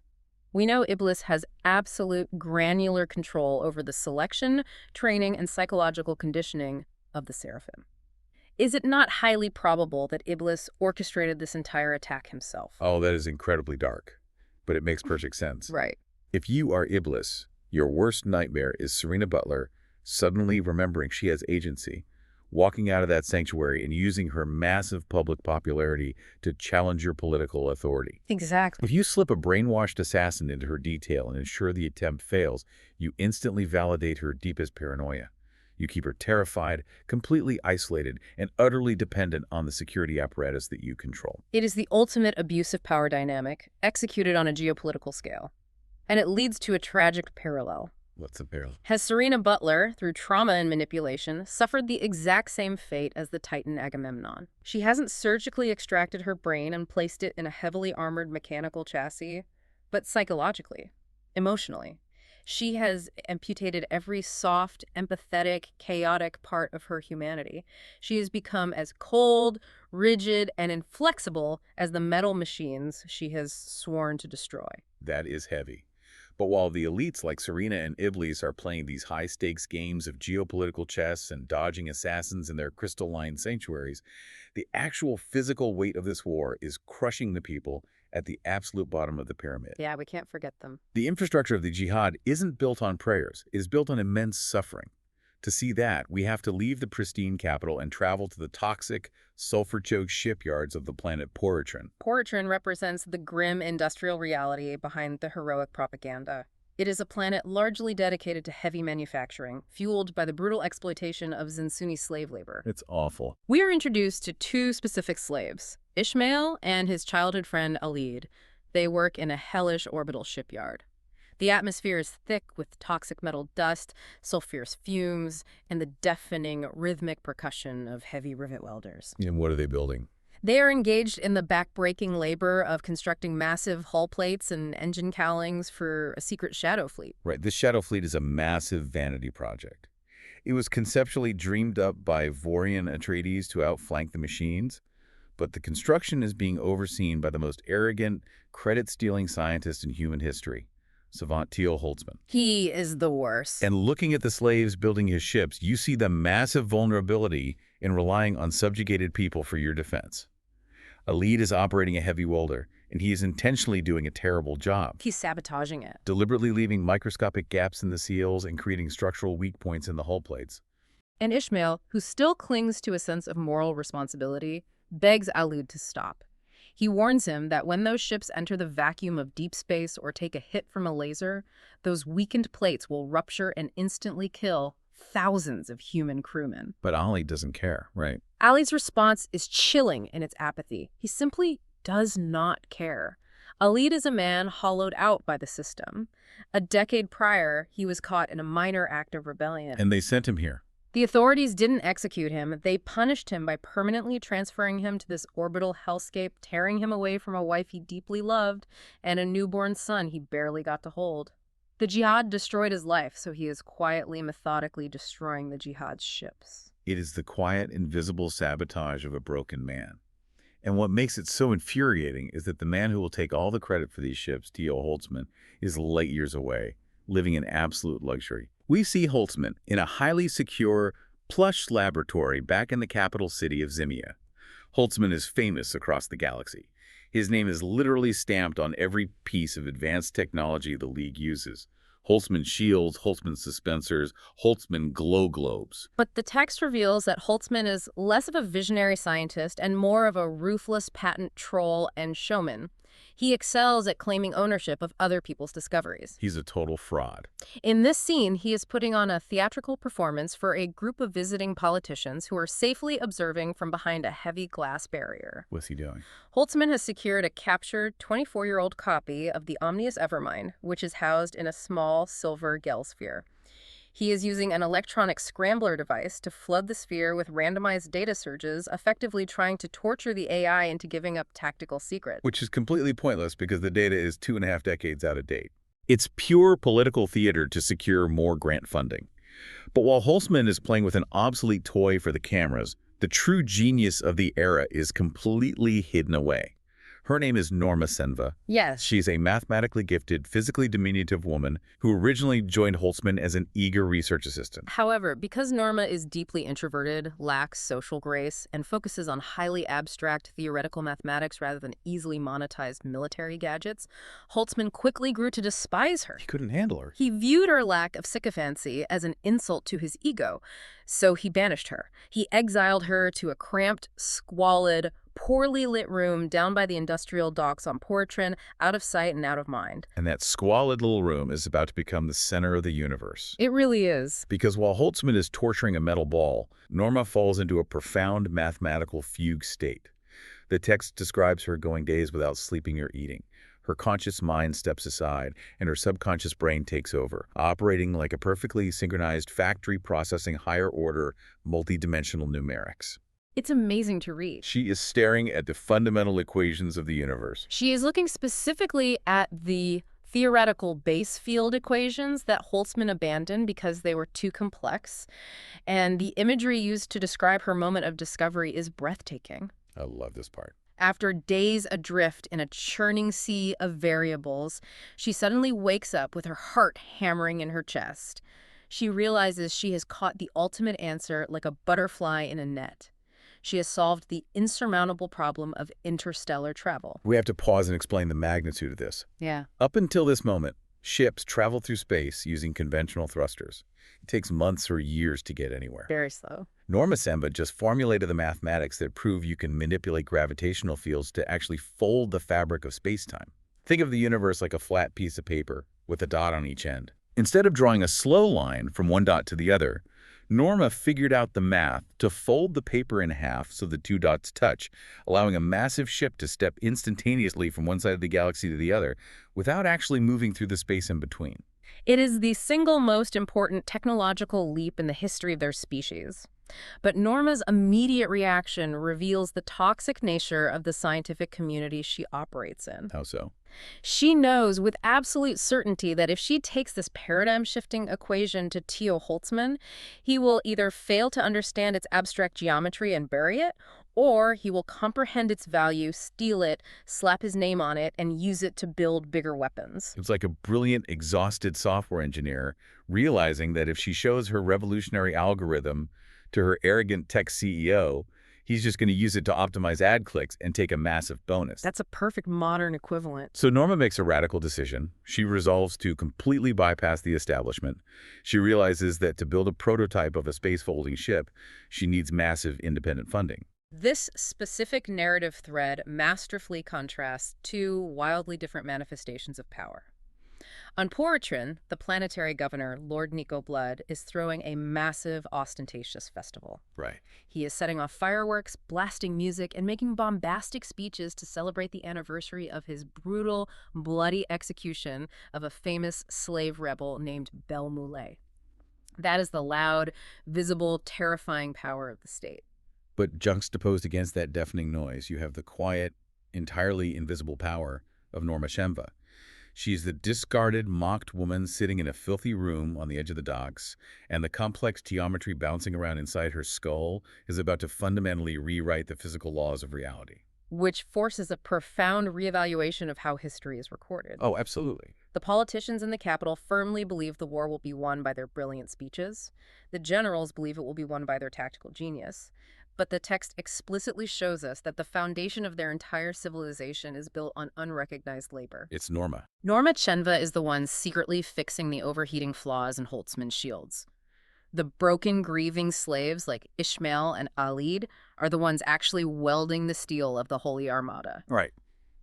We know Iblis has absolute granular control over the selection, training, and psychological conditioning of the Seraphim. Is it not highly probable that Iblis orchestrated this entire attack himself? Oh, that is incredibly dark, but it makes perfect sense. Right. If you are Iblis, your worst nightmare is Serena Butler suddenly remembering she has agency, walking out of that sanctuary and using her massive public popularity to challenge your political authority. Exactly. If you slip a brainwashed assassin into her detail and ensure the attempt fails, you instantly validate her deepest paranoia. You keep her terrified, completely isolated, and utterly dependent on the security apparatus that you control. It is the ultimate abuse of power dynamic, executed on a geopolitical scale. And it leads to a tragic parallel. What's the parallel? Has Serena Butler, through trauma and manipulation, suffered the exact same fate as the Titan Agamemnon? She hasn't surgically extracted her brain and placed it in a heavily armored mechanical chassis, but psychologically, emotionally. She has amputated every soft, empathetic, chaotic part of her humanity. She has become as cold, rigid, and inflexible as the metal machines she has sworn to destroy. That is heavy. But while the elites like Serena and Iblis are playing these high-stakes games of geopolitical chess and dodging assassins in their crystalline sanctuaries, the actual physical weight of this war is crushing the people at the absolute bottom of the pyramid. Yeah, we can't forget them. The infrastructure of the jihad isn't built on prayers. It is built on immense suffering. To see that, we have to leave the pristine capital and travel to the toxic, sulfur-choked shipyards of the planet Poritrin. Poritrin represents the grim industrial reality behind the heroic propaganda. It is a planet largely dedicated to heavy manufacturing, fueled by the brutal exploitation of Zinsuni slave labor. It's awful. We are introduced to two specific slaves, Ishmael and his childhood friend Alid. They work in a hellish orbital shipyard. The atmosphere is thick with toxic metal dust, sulfurous fumes, and the deafening rhythmic percussion of heavy rivet welders. And what are they building? They are engaged in the back-breaking labor of constructing massive hull plates and engine cowlings for a secret shadow fleet. Right, this shadow fleet is a massive vanity project. It was conceptually dreamed up by Butlerian Atreides to outflank the machines, but the construction is being overseen by the most arrogant, credit-stealing scientist in human history, Savant Teal Holtzman. He is the worst. And looking at the slaves building his ships, you see the massive vulnerability in relying on subjugated people for your defense. A lead is operating a heavy welder, and he is intentionally doing a terrible job. He's sabotaging it. Deliberately leaving microscopic gaps in the seals and creating structural weak points in the hull plates. And Ishmael, who still clings to a sense of moral responsibility, begs Alud to stop. He warns him that when those ships enter the vacuum of deep space or take a hit from a laser, those weakened plates will rupture and instantly kill thousands of human crewmen. But Ali doesn't care, right? Ali's response is chilling in its apathy. He simply does not care. Alid is a man hollowed out by the system. A decade prior, he was caught in a minor act of rebellion. And they sent him here. The authorities didn't execute him. They punished him by permanently transferring him to this orbital hellscape, tearing him away from a wife he deeply loved and a newborn son he barely got to hold. The jihad destroyed his life, so he is quietly, methodically destroying the jihad's ships. It is the quiet, invisible sabotage of a broken man. And what makes it so infuriating is that the man who will take all the credit for these ships, T.O. Holtzman, is light years away, living in absolute luxury. We see Holtzman in a highly secure, plush laboratory back in the capital city of Zimia. Holtzman is famous across the galaxy. His name is literally stamped on every piece of advanced technology the League uses. Holtzman shields, Holtzman suspensors, Holtzman glow globes. But the text reveals that Holtzman is less of a visionary scientist and more of a ruthless patent troll and showman. He excels at claiming ownership of other people's discoveries. He's a total fraud. In this scene, he is putting on a theatrical performance for a group of visiting politicians who are safely observing from behind a heavy glass barrier. What's he doing? Holtzman has secured a captured 24-year-old copy of the Omnius Evermind, which is housed in a small silver Gel sphere. He is using an electronic scrambler device to flood the sphere with randomized data surges, effectively trying to torture the AI into giving up tactical secrets. Which is completely pointless because the data is 2.5 decades out of date. It's pure political theater to secure more grant funding. But while Holtzman is playing with an obsolete toy for the cameras, the true genius of the era is completely hidden away. Her name is Norma Senva. Yes. She's a mathematically gifted, physically diminutive woman who originally joined Holtzman as an eager research assistant. However, because Norma is deeply introverted, lacks social grace, and focuses on highly abstract theoretical mathematics rather than easily monetized military gadgets, Holtzman quickly grew to despise her. He couldn't handle her. He viewed her lack of sycophancy as an insult to his ego, so he banished her. He exiled her to a cramped, squalid, poorly lit room down by the industrial docks on Poritrin, out of sight and out of mind. And that squalid little room is about to become the center of the universe. It really is. Because while Holtzman is torturing a metal ball, Norma falls into a profound mathematical fugue state. The text describes her going days without sleeping or eating. Her conscious mind steps aside, and her subconscious brain takes over, operating like a perfectly synchronized factory processing higher-order, multidimensional numerics. It's amazing to read. She is staring at the fundamental equations of the universe. She is looking specifically at the theoretical base field equations that Holtzman abandoned because they were too complex, and the imagery used to describe her moment of discovery is breathtaking. I love this part. After days adrift in a churning sea of variables, she suddenly wakes up with her heart hammering in her chest. She realizes she has caught the ultimate answer like a butterfly in a net. She has solved the insurmountable problem of interstellar travel. We have to pause and explain the magnitude of this. Yeah. Up until this moment, ships travel through space using conventional thrusters. It takes months or years to get anywhere. Very slow. Norma Senva just formulated the mathematics that prove you can manipulate gravitational fields to actually fold the fabric of space-time. Think of the universe like a flat piece of paper with a dot on each end. Instead of drawing a slow line from one dot to the other, Norma figured out the math to fold the paper in half so the two dots touch, allowing a massive ship to step instantaneously from one side of the galaxy to the other without actually moving through the space in between. It is the single most important technological leap in the history of their species. But Norma's immediate reaction reveals the toxic nature of the scientific community she operates in. How so? She knows with absolute certainty that if she takes this paradigm-shifting equation to Theo Holtzman, he will either fail to understand its abstract geometry and bury it, or he will comprehend its value, steal it, slap his name on it, and use it to build bigger weapons. It's like a brilliant, exhausted software engineer realizing that if she shows her revolutionary algorithm to her arrogant tech CEO, he's just going to use it to optimize ad clicks and take a massive bonus. That's a perfect modern equivalent. So Norma makes a radical decision. She resolves to completely bypass the establishment. She realizes that to build a prototype of a space-folding ship, she needs massive independent funding. This specific narrative thread masterfully contrasts two wildly different manifestations of power. On Poritrin, the planetary governor, Lord Nico Blood, is throwing a massive, ostentatious festival. Right. He is setting off fireworks, blasting music, and making bombastic speeches to celebrate the anniversary of his brutal, bloody execution of a famous slave rebel named Bel Moulay. That is the loud, visible, terrifying power of the state. But juxtaposed against that deafening noise, you have the quiet, entirely invisible power of Norma Senva. She's the discarded, mocked woman sitting in a filthy room on the edge of the docks, and the complex geometry bouncing around inside her skull is about to fundamentally rewrite the physical laws of reality. Which forces a profound reevaluation of how history is recorded. Oh, absolutely. The politicians in the capital firmly believe the war will be won by their brilliant speeches. The generals believe it will be won by their tactical genius. But the text explicitly shows us that the foundation of their entire civilization is built on unrecognized labor. It's Norma. Norma Chenva is the one secretly fixing the overheating flaws in Holtzman's shields. The broken, grieving slaves like Ishmael and Alid are the ones actually welding the steel of the Holy Armada. Right.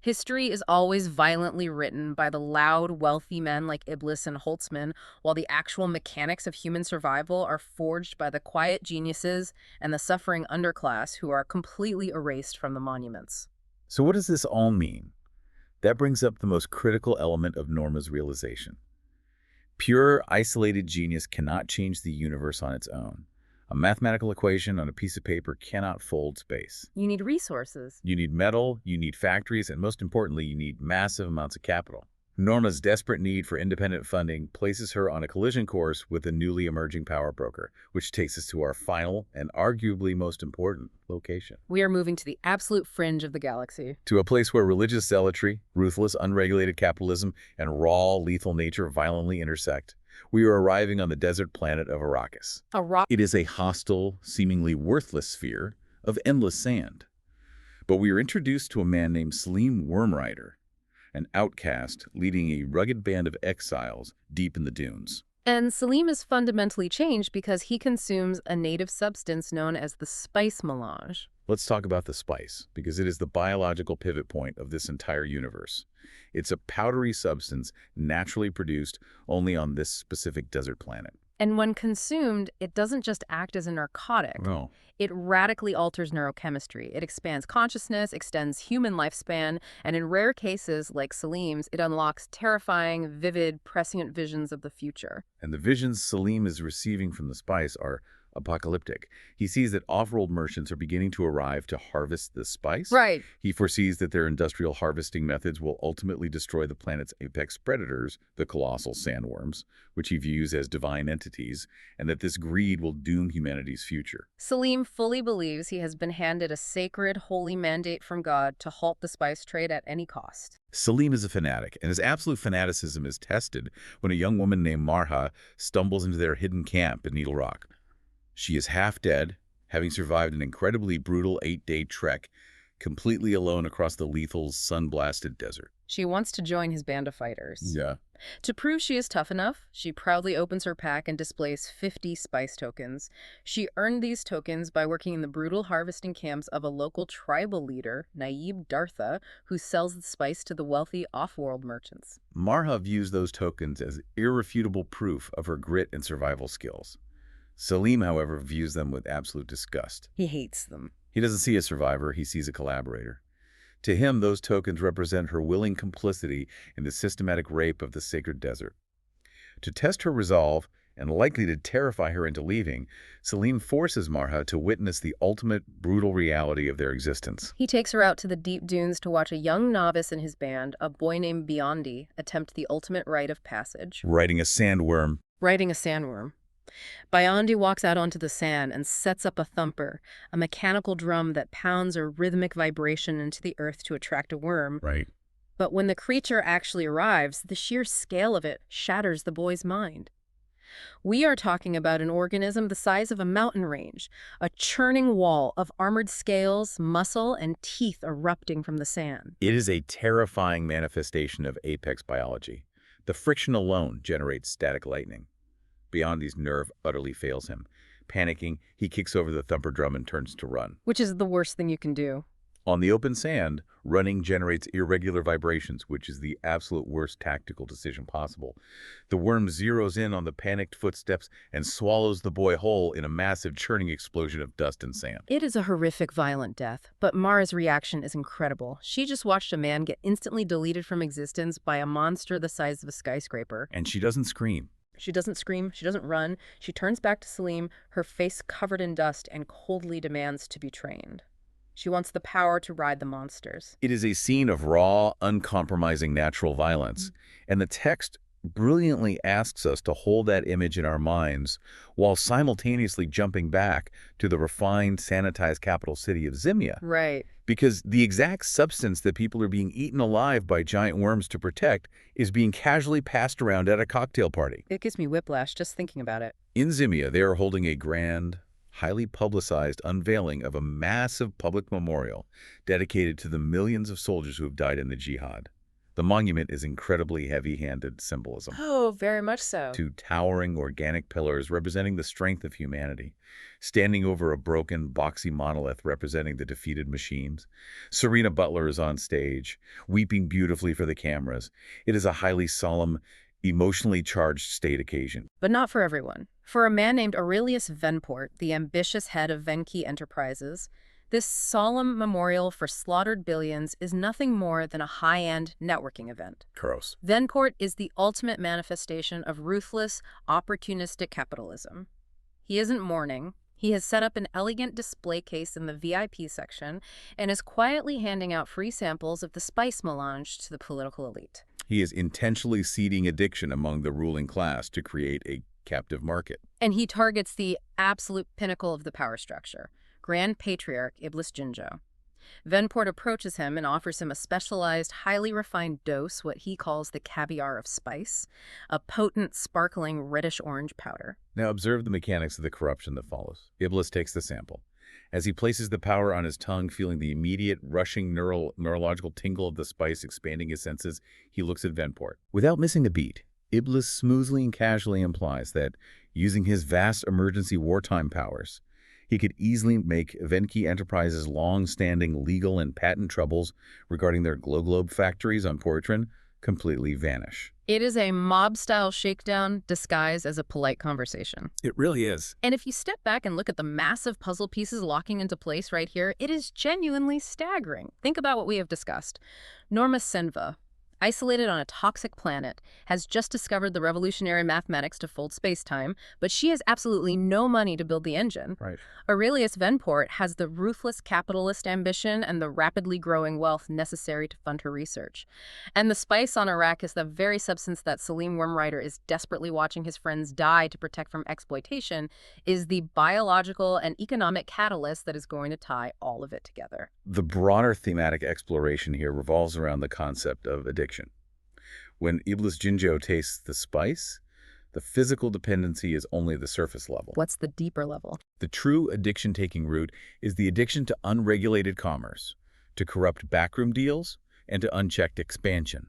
History is always violently written by the loud, wealthy men like Iblis and Holtzman, while the actual mechanics of human survival are forged by the quiet geniuses and the suffering underclass who are completely erased from the monuments. So what does this all mean? That brings up the most critical element of Norma's realization. Pure, isolated genius cannot change the universe on its own. A mathematical equation on a piece of paper cannot fold space. You need resources. You need metal, you need factories, and most importantly, you need massive amounts of capital. Norma's desperate need for independent funding places her on a collision course with a newly emerging power broker, which takes us to our final and arguably most important location. We are moving to the absolute fringe of the galaxy. To a place where religious zealotry, ruthless, unregulated capitalism, and raw, lethal nature violently intersect. We are arriving on the desert planet of Arrakis. It is a hostile, seemingly worthless sphere of endless sand. But we are introduced to a man named Salim Wormrider, an outcast leading a rugged band of exiles deep in the dunes. And Salim is fundamentally changed because he consumes a native substance known as the spice melange. Let's talk about the spice, because it is the biological pivot point of this entire universe. It's a powdery substance naturally produced only on this specific desert planet. And when consumed, it doesn't just act as a narcotic. No. It radically alters neurochemistry. It expands consciousness, extends human lifespan, and in rare cases, like Salim's, it unlocks terrifying, vivid, prescient visions of the future. And the visions Salim is receiving from the spice are apocalyptic. He sees that off-world merchants are beginning to arrive to harvest the spice. Right. He foresees that their industrial harvesting methods will ultimately destroy the planet's apex predators, the colossal sandworms, which he views as divine entities, and that this greed will doom humanity's future. Salim fully believes he has been handed a sacred, holy mandate from God to halt the spice trade at any cost. Salim is a fanatic, and his absolute fanaticism is tested when a young woman named Marha stumbles into their hidden camp in Needle Rock. She is half dead, having survived an incredibly brutal 8-day trek, completely alone across the lethal, sun-blasted desert. She wants to join his band of fighters. Yeah. To prove she is tough enough, she proudly opens her pack and displays 50 spice tokens. She earned these tokens by working in the brutal harvesting camps of a local tribal leader, Naib Dartha, who sells the spice to the wealthy off-world merchants. Marha views those tokens as irrefutable proof of her grit and survival skills. Salim, however, views them with absolute disgust. He hates them. He doesn't see a survivor, he sees a collaborator. To him, those tokens represent her willing complicity in the systematic rape of the sacred desert. To test her resolve, and likely to terrify her into leaving, Salim forces Marha to witness the ultimate brutal reality of their existence. He takes her out to the deep dunes to watch a young novice in his band, a boy named Biondi, attempt the ultimate rite of passage. Riding a sandworm. Riding a sandworm. Biondi walks out onto the sand and sets up a thumper, a mechanical drum that pounds a rhythmic vibration into the earth to attract a worm. Right. But when the creature actually arrives, the sheer scale of it shatters the boy's mind. We are talking about an organism the size of a mountain range, a churning wall of armored scales, muscle, and teeth erupting from the sand. It is a terrifying manifestation of apex biology. The friction alone generates static lightning. Biondi's nerve utterly fails him. Panicking, he kicks over the thumper drum and turns to run. Which is the worst thing you can do. On the open sand, running generates irregular vibrations, which is the absolute worst tactical decision possible. The worm zeroes in on the panicked footsteps and swallows the boy whole in a massive churning explosion of dust and sand. It is a horrific, violent death, but Mara's reaction is incredible. She just watched a man get instantly deleted from existence by a monster the size of a skyscraper. And she doesn't scream. She doesn't scream, she doesn't run. She turns back to Salim, her face covered in dust, and coldly demands to be trained. She wants the power to ride the monsters. It is a scene of raw, uncompromising natural violence, and the text brilliantly asks us to hold that image in our minds while simultaneously jumping back to the refined, sanitized capital city of Zimia. Right. Because the exact substance that people are being eaten alive by giant worms to protect is being casually passed around at a cocktail party. It gives me whiplash just thinking about it. In Zimia, they are holding a grand, highly publicized unveiling of a massive public memorial dedicated to the millions of soldiers who have died in the jihad. The monument is incredibly heavy-handed symbolism. Oh, very much so. Two towering organic pillars representing the strength of humanity, standing over a broken, boxy monolith representing the defeated machines. Serena Butler is on stage, weeping beautifully for the cameras. It is a highly solemn, emotionally charged state occasion. But not for everyone. For a man named Aurelius Venport, the ambitious head of Venki Enterprises, this solemn memorial for slaughtered billions is nothing more than a high-end networking event. Gross. Venport is the ultimate manifestation of ruthless, opportunistic capitalism. He isn't mourning. He has set up an elegant display case in the VIP section and is quietly handing out free samples of the spice melange to the political elite. He is intentionally seeding addiction among the ruling class to create a captive market. And he targets the absolute pinnacle of the power structure, Grand Patriarch Iblis Jinzhou. Venport approaches him and offers him a specialized, highly refined dose, what he calls the caviar of spice, a potent, sparkling reddish-orange powder. Now observe the mechanics of the corruption that follows. Iblis takes the sample. As he places the powder on his tongue, feeling the immediate, rushing neurological tingle of the spice expanding his senses, he looks at Venport. Without missing a beat, Iblis smoothly and casually implies that, using his vast emergency wartime powers, he could easily make Venki Enterprises' long-standing legal and patent troubles regarding their glow globe factories on Portran completely vanish. It is a mob-style shakedown disguised as a polite conversation. It really is. And if you step back and look at the massive puzzle pieces locking into place right here, it is genuinely staggering. Think about what we have discussed. Norma Senva, isolated on a toxic planet, has just discovered the revolutionary mathematics to fold space-time, but she has absolutely no money to build the engine. Right. Aurelius Venport has the ruthless capitalist ambition and the rapidly growing wealth necessary to fund her research. And the spice on Arrakis, the very substance that Salim Wormrider is desperately watching his friends die to protect from exploitation, is the biological and economic catalyst that is going to tie all of it together. The broader thematic exploration here revolves around the concept of addiction. When Iblis Jinzhou tastes the spice, the physical dependency is only the surface level. What's the deeper level? The true addiction-taking route is the addiction to unregulated commerce, to corrupt backroom deals, and to unchecked expansion.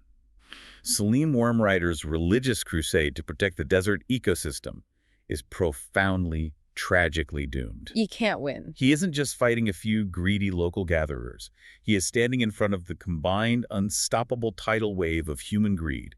Salim Wormrider's religious crusade to protect the desert ecosystem is profoundly, tragically doomed. You can't win. He isn't just fighting a few greedy local gatherers. He is standing in front of the combined, unstoppable tidal wave of human greed,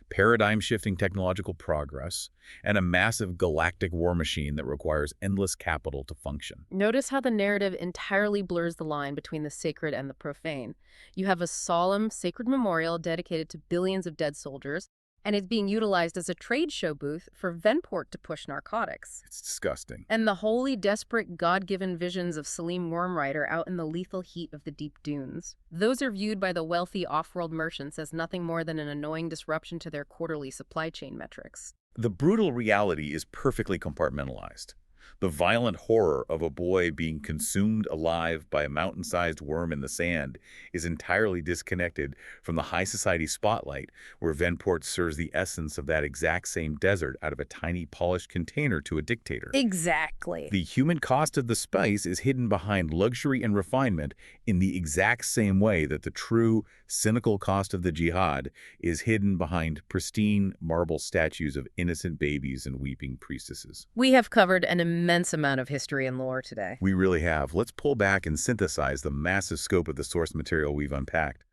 paradigm-shifting technological progress, and a massive galactic war machine that requires endless capital to function. Notice how the narrative entirely blurs the line between the sacred and the profane. You have a solemn, sacred memorial dedicated to billions of dead soldiers, and it's being utilized as a trade show booth for Venport to push narcotics. It's disgusting. And the wholly desperate, God-given visions of Salim Wormrider out in the lethal heat of the deep dunes. Those are viewed by the wealthy off-world merchants as nothing more than an annoying disruption to their quarterly supply chain metrics. The brutal reality is perfectly compartmentalized. The violent horror of a boy being consumed alive by a mountain-sized worm in the sand is entirely disconnected from the high society spotlight where Venport serves the essence of that exact same desert out of a tiny polished container to a dictator. Exactly. The human cost of the spice is hidden behind luxury and refinement in the exact same way that the true, cynical cost of the jihad is hidden behind pristine marble statues of innocent babies and weeping priestesses. We have covered an immense amount of history and lore today. We really have. Let's pull back and synthesize the massive scope of the source material we've unpacked.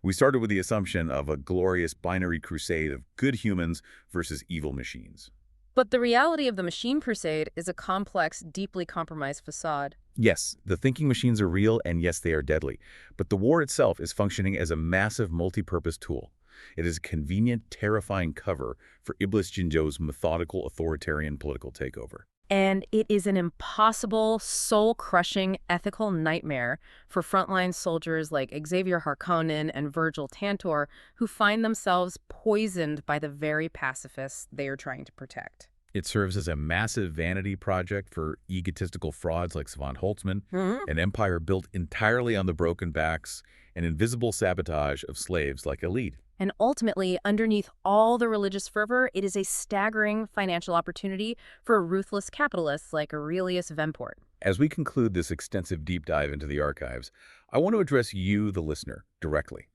We started with the assumption of a glorious binary crusade of good humans versus evil machines. But the reality of the Machine Crusade is a complex, deeply compromised facade. Yes, the thinking machines are real, and yes, they are deadly. But the war itself is functioning as a massive multi-purpose tool. It is a convenient, terrifying cover for Iblis Jinzhou's methodical, authoritarian political takeover. And it is an impossible, soul-crushing ethical nightmare for frontline soldiers like Xavier Harkonnen and Virgil Tantor, who find themselves poisoned by the very pacifists they are trying to protect. It serves as a massive vanity project for egotistical frauds like Savant Holtzman, an empire built entirely on the broken backs and invisible sabotage of slaves like Elite. And ultimately, underneath all the religious fervor, it is a staggering financial opportunity for ruthless capitalists like Aurelius Vemport. As we conclude this extensive deep dive into the archives, I want to address you, the listener, directly.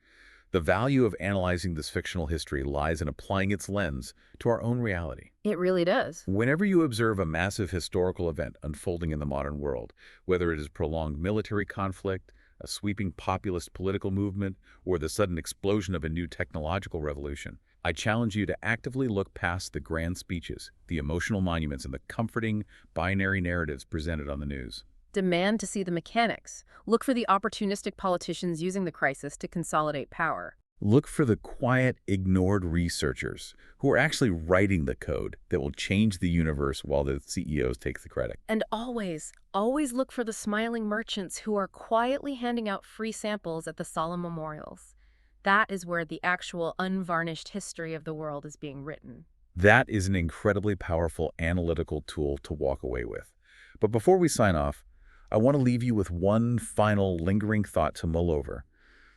The value of analyzing this fictional history lies in applying its lens to our own reality. It really does. Whenever you observe a massive historical event unfolding in the modern world, whether it is prolonged military conflict, a sweeping populist political movement, or the sudden explosion of a new technological revolution, I challenge you to actively look past the grand speeches, the emotional monuments, and the comforting, binary narratives presented on the news. Demand to see the mechanics. Look for the opportunistic politicians using the crisis to consolidate power. Look for the quiet, ignored researchers who are actually writing the code that will change the universe while the CEOs take the credit. And always, always look for the smiling merchants who are quietly handing out free samples at the solemn memorials. That is where the actual unvarnished history of the world is being written. That is an incredibly powerful analytical tool to walk away with. But before we sign off, I want to leave you with one final lingering thought to mull over,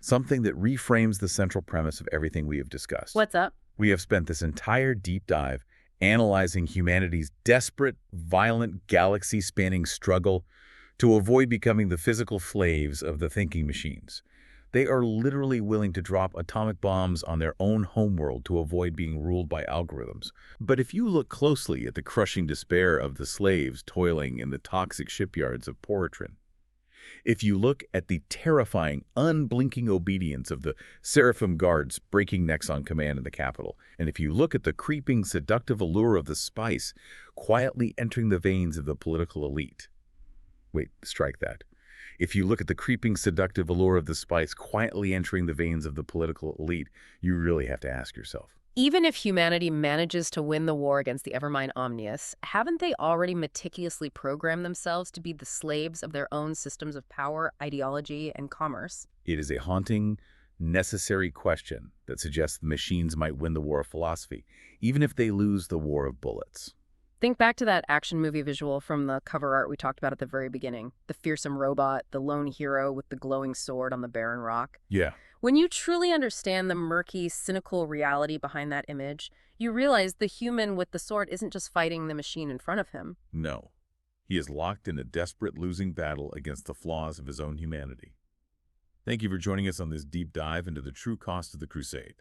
something that reframes the central premise of everything we have discussed. What's up? We have spent this entire deep dive analyzing humanity's desperate, violent, galaxy-spanning struggle to avoid becoming the physical slaves of the thinking machines. They are literally willing to drop atomic bombs on their own homeworld to avoid being ruled by algorithms. But if you look closely at the crushing despair of the slaves toiling in the toxic shipyards of Poratrin, if you look at the terrifying, unblinking obedience of the Seraphim guards breaking necks on command in the capital, and if you look at the creeping, seductive allure of the spice quietly entering the veins of the political elite. Wait, strike that. If you look at the creeping, seductive allure of the spice quietly entering the veins of the political elite, you really have to ask yourself. Even if humanity manages to win the war against the Evermind Omnius, haven't they already meticulously programmed themselves to be the slaves of their own systems of power, ideology, and commerce? It is a haunting, necessary question that suggests the machines might win the war of philosophy, even if they lose the war of bullets. Think back to that action movie visual from the cover art we talked about at the very beginning. The fearsome robot, the lone hero with the glowing sword on the barren rock. Yeah. When you truly understand the murky, cynical reality behind that image, you realize the human with the sword isn't just fighting the machine in front of him. No. He is locked in a desperate losing battle against the flaws of his own humanity. Thank you for joining us on this deep dive into the true cost of the crusade.